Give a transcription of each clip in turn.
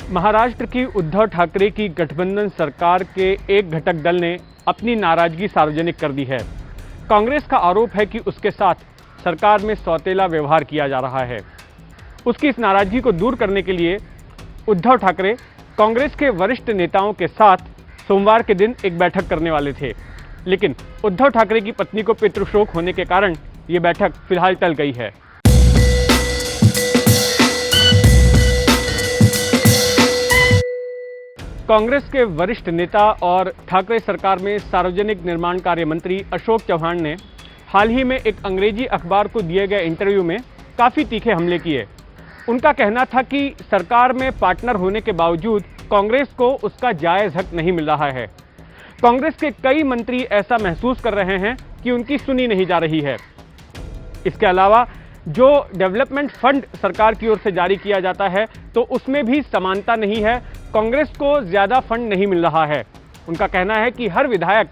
महाराष्ट्र की उद्धव ठाकरे की गठबंधन सरकार के एक घटक दल ने अपनी नाराजगी सार्वजनिक कर दी है। कांग्रेस का आरोप है कि उसके साथ सरकार में सौतेला व्यवहार किया जा रहा है। उसकी इस नाराजगी को दूर करने के लिए उद्धव ठाकरे कांग्रेस के वरिष्ठ नेताओं के साथ सोमवार के दिन एक बैठक करने वाले थे, लेकिन उद्धव ठाकरे की पत्नी को पितृशोक होने के कारण ये बैठक फिलहाल टल गई है। कांग्रेस के वरिष्ठ नेता और ठाकरे सरकार में सार्वजनिक निर्माण कार्य मंत्री अशोक चव्हाण ने हाल ही में एक अंग्रेजी अखबार को दिए गए इंटरव्यू में काफ़ी तीखे हमले किए। उनका कहना था कि सरकार में पार्टनर होने के बावजूद कांग्रेस को उसका जायज़ हक नहीं मिल रहा है। कांग्रेस के कई मंत्री ऐसा महसूस कर रहे हैं कि उनकी सुनी नहीं जा रही है। इसके अलावा जो डेवलपमेंट फंड सरकार की ओर से जारी किया जाता है तो उसमें भी समानता नहीं है, कांग्रेस को ज़्यादा फंड नहीं मिल रहा है। उनका कहना है कि हर विधायक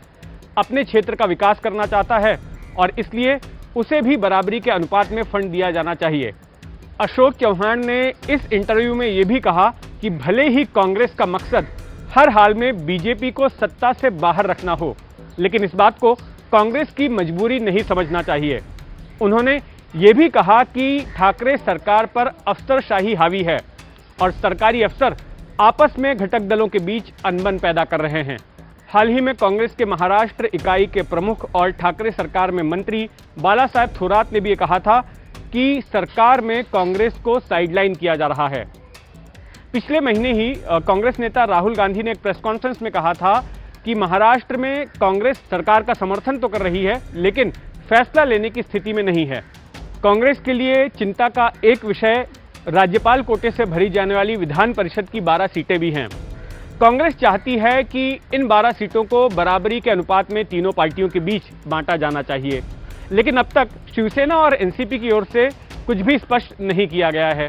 अपने क्षेत्र का विकास करना चाहता है और इसलिए उसे भी बराबरी के अनुपात में फंड दिया जाना चाहिए। अशोक चव्हाण ने इस इंटरव्यू में ये भी कहा कि भले ही कांग्रेस का मकसद हर हाल में बीजेपी को सत्ता से बाहर रखना हो, लेकिन इस बात को कांग्रेस की मजबूरी नहीं समझना चाहिए। उन्होंने ये भी कहा कि ठाकरे सरकार पर अफसरशाही हावी है और सरकारी अफसर आपस में घटक दलों के बीच अनबन पैदा कर रहे हैं। हाल ही में कांग्रेस के महाराष्ट्र इकाई के प्रमुख और ठाकरे सरकार में मंत्री बालासाहेब थोरात ने भी ये कहा था कि सरकार में कांग्रेस को साइडलाइन किया जा रहा है। पिछले महीने ही कांग्रेस नेता राहुल गांधी ने एक प्रेस कॉन्फ्रेंस में कहा था कि महाराष्ट्र में कांग्रेस सरकार का समर्थन तो कर रही है, लेकिन फैसला लेने की स्थिति में नहीं है। कांग्रेस के लिए चिंता का एक विषय राज्यपाल कोटे से भरी जाने वाली विधान परिषद की 12 सीटें भी हैं। कांग्रेस चाहती है कि इन 12 सीटों को बराबरी के अनुपात में तीनों पार्टियों के बीच बांटा जाना चाहिए, लेकिन अब तक शिवसेना और एनसीपी की ओर से कुछ भी स्पष्ट नहीं किया गया है।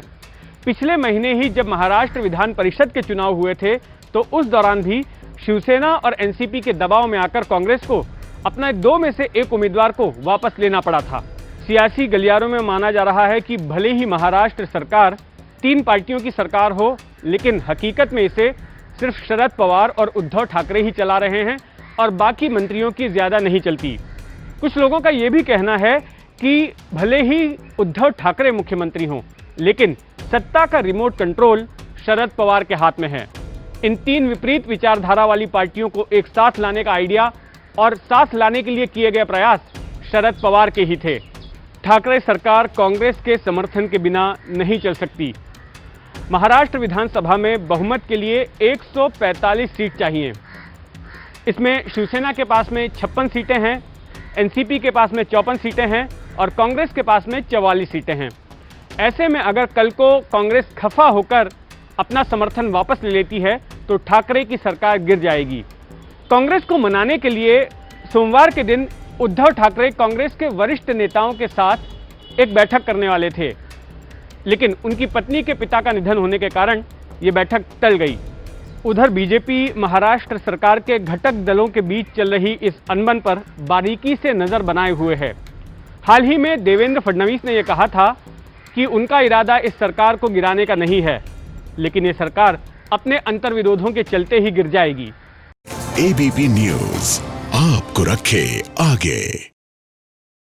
पिछले महीने ही जब महाराष्ट्र विधान परिषद के चुनाव हुए थे तो उस दौरान भी शिवसेना और एनसीपी के दबाव में आकर कांग्रेस को अपना 2 में से 1 उम्मीदवार को वापस लेना पड़ा था। सियासी गलियारों में माना जा रहा है कि भले ही महाराष्ट्र सरकार 3 पार्टियों की सरकार हो, लेकिन हकीकत में इसे सिर्फ शरद पवार और उद्धव ठाकरे ही चला रहे हैं और बाकी मंत्रियों की ज़्यादा नहीं चलती। कुछ लोगों का ये भी कहना है कि भले ही उद्धव ठाकरे मुख्यमंत्री हों, लेकिन सत्ता का रिमोट कंट्रोल शरद पवार के हाथ में है। इन 3 विपरीत विचारधारा वाली पार्टियों को एक साथ लाने का आइडिया और साथ लाने के लिए किए गए प्रयास शरद पवार के ही थे। ठाकरे सरकार कांग्रेस के समर्थन के बिना नहीं चल सकती। महाराष्ट्र विधानसभा में बहुमत के लिए 145 सीट चाहिए। इसमें शिवसेना के पास में 56 सीटें हैं, एनसीपी के पास में 54 सीटें हैं और कांग्रेस के पास में 44 सीटें हैं। ऐसे में अगर कल को कांग्रेस खफा होकर अपना समर्थन वापस ले लेती है तो ठाकरे की सरकार गिर जाएगी। कांग्रेस को मनाने के लिए सोमवार के दिन उद्धव ठाकरे कांग्रेस के वरिष्ठ नेताओं के साथ एक बैठक करने वाले थे, लेकिन उनकी पत्नी के पिता का निधन होने के कारण ये बैठक टल गई। उधर बीजेपी महाराष्ट्र सरकार के घटक दलों के बीच चल रही इस अनबन पर बारीकी से नजर बनाए हुए है। हाल ही में देवेंद्र फडणवीस ने यह कहा था कि उनका इरादा इस सरकार को गिराने का नहीं है, लेकिन ये सरकार अपने अंतर्विरोधों के चलते ही गिर जाएगी। एबीपी न्यूज आपको रखे आगे।